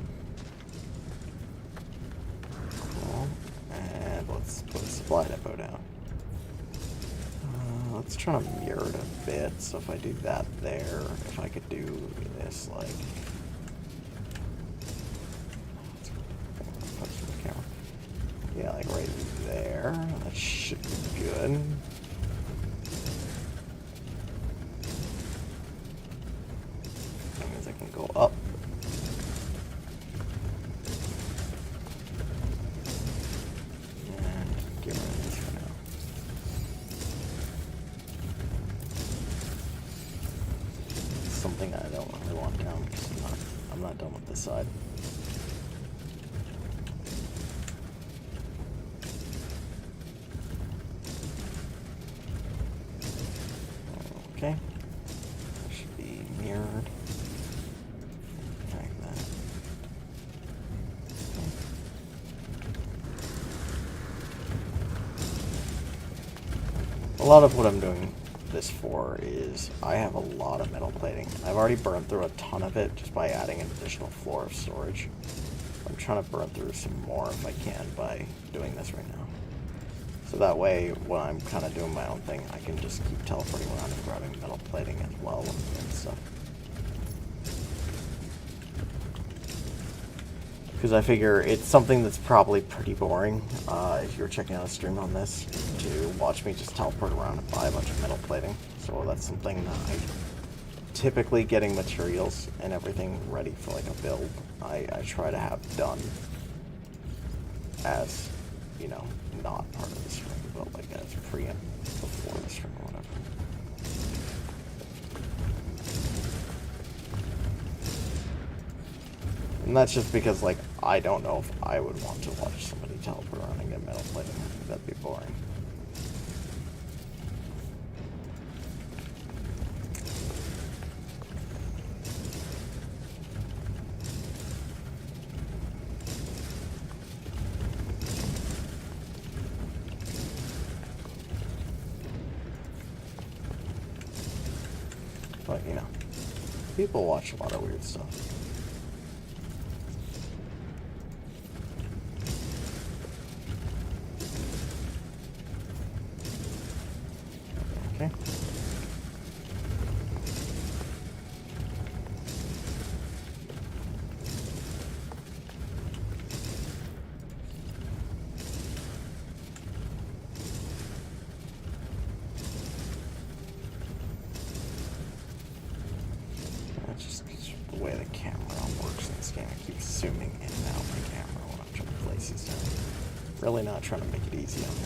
Cool. And let's put a supply depot down. Let's try to mirror it a bit. So if I do that there, if I could do this like... yeah, like right there. That should be good. That means I can go up. And get rid of this for now. It's something I don't really want down because I'm not done with this side. Okay, that should be mirrored. Like that. Okay. A lot of what I'm doing this for is I have a lot of metal plating. I've already burned through a ton of it just by adding an additional floor of storage. I'm trying to burn through some more if I can by doing this right now. So that way, when I'm kind of doing my own thing, I can just keep teleporting around and grabbing metal plating as well and stuff. Because I figure it's something that's probably pretty boring if you're checking out a stream on this, to watch me just teleport around and buy a bunch of metal plating. So that's something that I typically getting materials and everything ready for like a build, I try to have done as, you know, not part of the stream, but like as preempt before the stream or whatever. And that's just because, like, I don't know if I would want to watch somebody teleport around and get metal plating. I think that'd be boring. But, you know, people watch a lot of weird stuff. Okay. That's just the way the camera works in this game. I keep zooming in and out my camera when I'm trying to place these down. Really not trying to make it easy on me.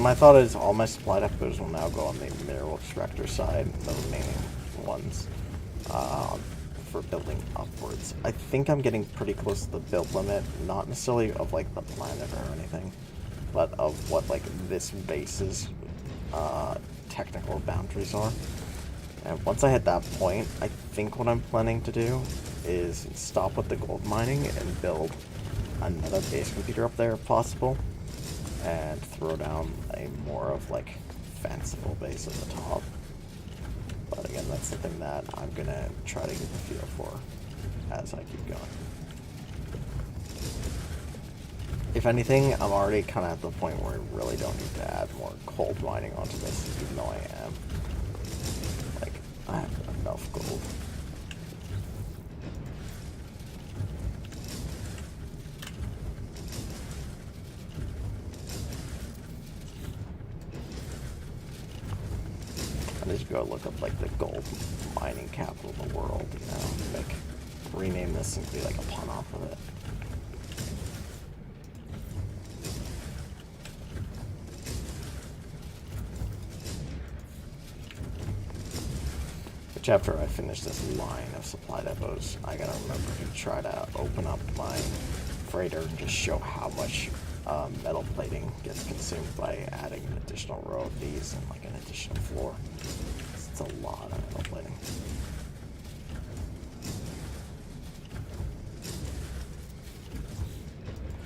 my thought is all my supply depots will now go on the mineral extractor side, the remaining ones, for building upwards. I think I'm getting pretty close to the build limit, not necessarily of like the planet or anything, but of what like this base's technical boundaries are. And once I hit that point, I think what I'm planning to do is stop with the gold mining and build another base computer up there if possible, and throw down a more of like fanciful base at the top. But again, that's something that I'm gonna try to get the feel for as I keep going. If anything, I'm already kind of at the point where I really don't need to add more gold mining onto this, even though I am. Like, I have enough gold. I need to go look up like the gold mining capital of the world, you know, like rename this and be like a pun off of it. Which after I finish this line of supply depots, I gotta remember to try to open up my freighter and just show how much metal plating gets consumed by adding an additional row of these and like an additional floor. It's a lot of metal plating.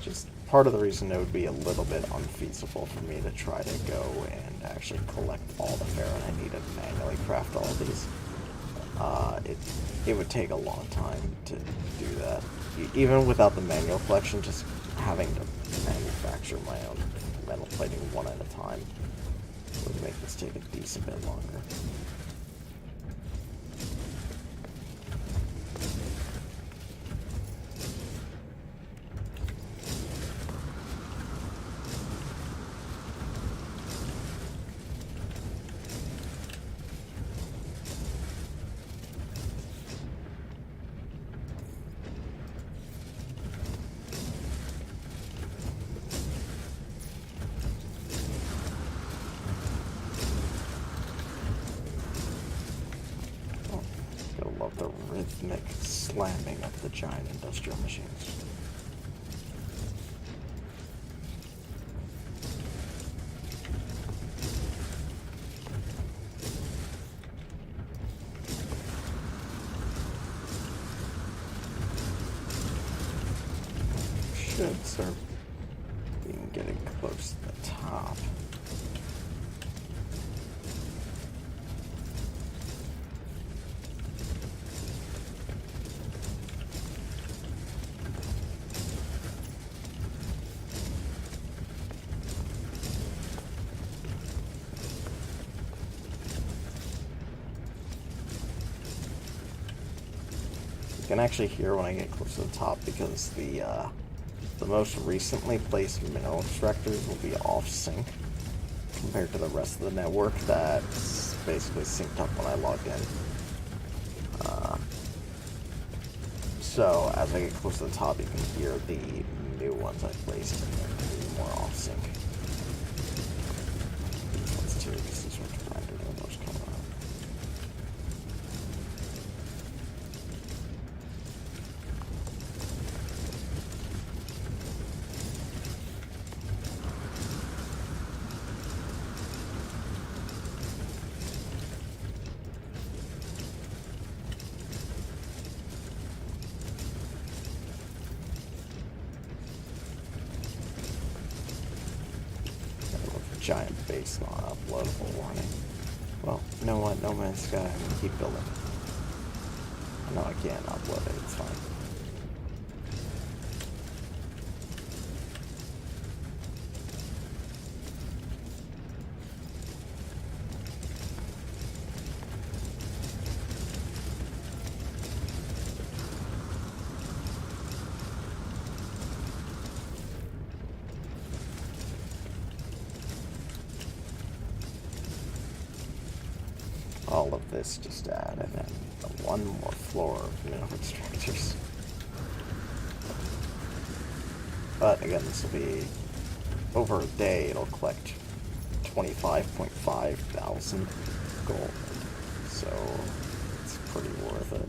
Just part of the reason it would be a little bit unfeasible for me to try to go and actually collect all the ferrite I need and manually craft all of these. It would take a long time to do that. Even without the manual collection, just having to manufacture my own metal plating one at a time would make this take a decent bit longer. Love the rhythmic slamming of the giant industrial machines. Should start getting close to the top. You can actually hear when I get close to the top because the most recently placed mineral extractors will be off sync compared to the rest of the network that's basically synced up when I log in. So as I get close to the top, you can hear the new ones I placed and they're going to be more off sync. Let's see if this is what's rendered when those come out. Giant base not uploadable warning. Well, you know what? No Man's Sky, I'm gonna keep building. I know I can't upload it, it's fine. All of this just added in one more floor of mineral extractors. But again, this will be over a day. It'll collect 25.5 thousand gold. So it's pretty worth it.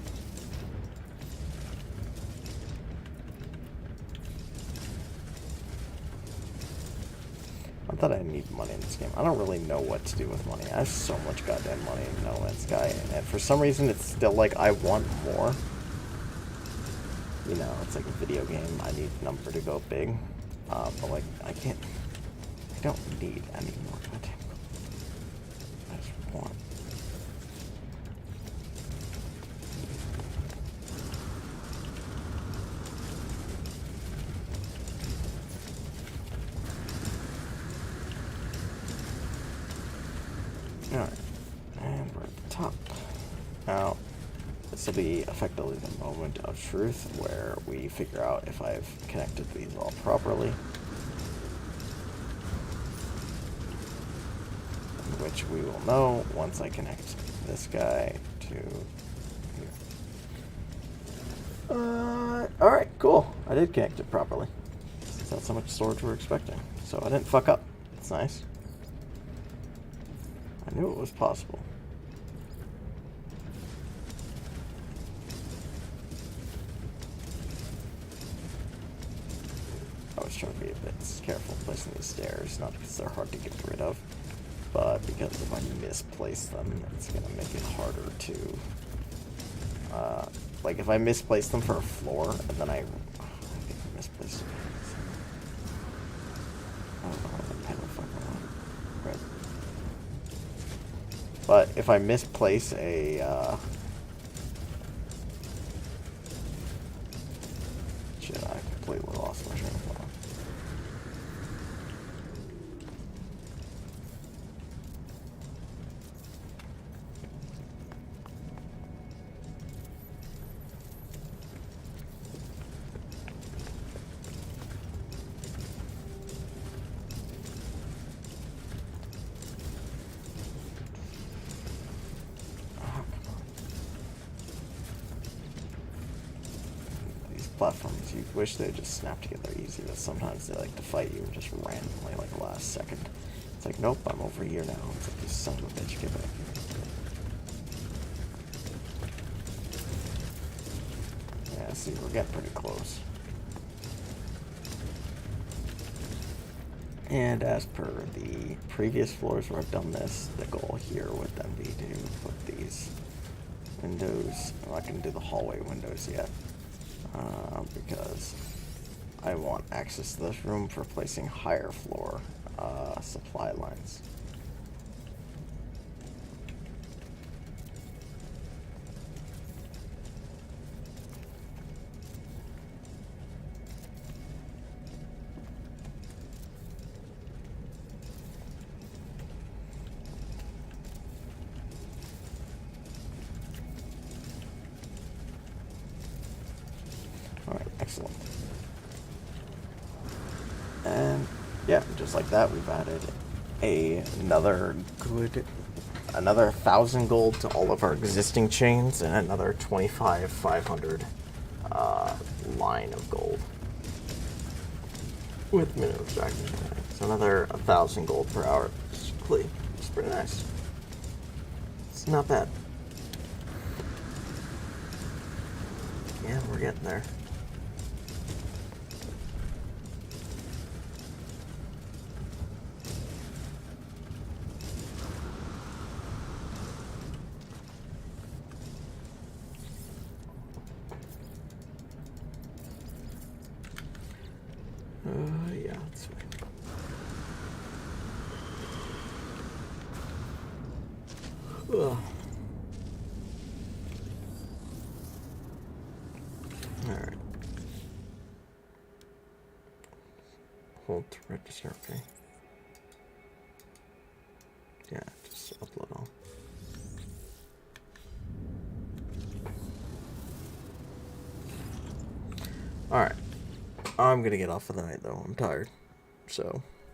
Not that I need money in this game. I don't really know what to do with money. I have so much goddamn money in No Man's Sky, and for some reason it's still like I want more. You know, it's like a video game. I need number to go big. But like, I don't need any more goddamn gold. I just want. Alright, and we're at the top. Now, this will be effectively the moment of truth where we figure out if I've connected these all properly. Which we will know once I connect this guy to here. Alright, cool. I did connect it properly. That's how much storage we're expecting. So I didn't fuck up. That's nice. I knew it was possible. I was trying to be a bit careful placing these stairs, not because they're hard to get rid of, but because if I misplace them, it's going to make it harder to... like, if I misplace them for a floor, and then I think I misplaced them. I don't know what the pen will fucking want. Right. But if I misplace a, shit, I completely lost my train of thought. Platforms, you wish they just snap together easy, but sometimes they like to fight you just randomly, like last second. It's like, nope, I'm over here now. It's like, you son of a bitch, get back here. Yeah, see, we're getting pretty close. And as per the previous floors where I've done this, the goal here would then be to put these windows. I'm not going to do the hallway windows yet. Because I want access to this room for placing higher floor supply lines. Excellent. And yeah, just like that, we've added another 1,000 gold to all of our existing chains and another 500 line of gold with minimum stacking. So another 1,000 gold per hour. It's pretty nice. It's not bad. Yeah, we're getting there. Yeah, that's fine. Ugh. Alright. Hold to register, okay. Yeah, just upload all. Alright. I'm gonna get off for the night though. I'm tired. So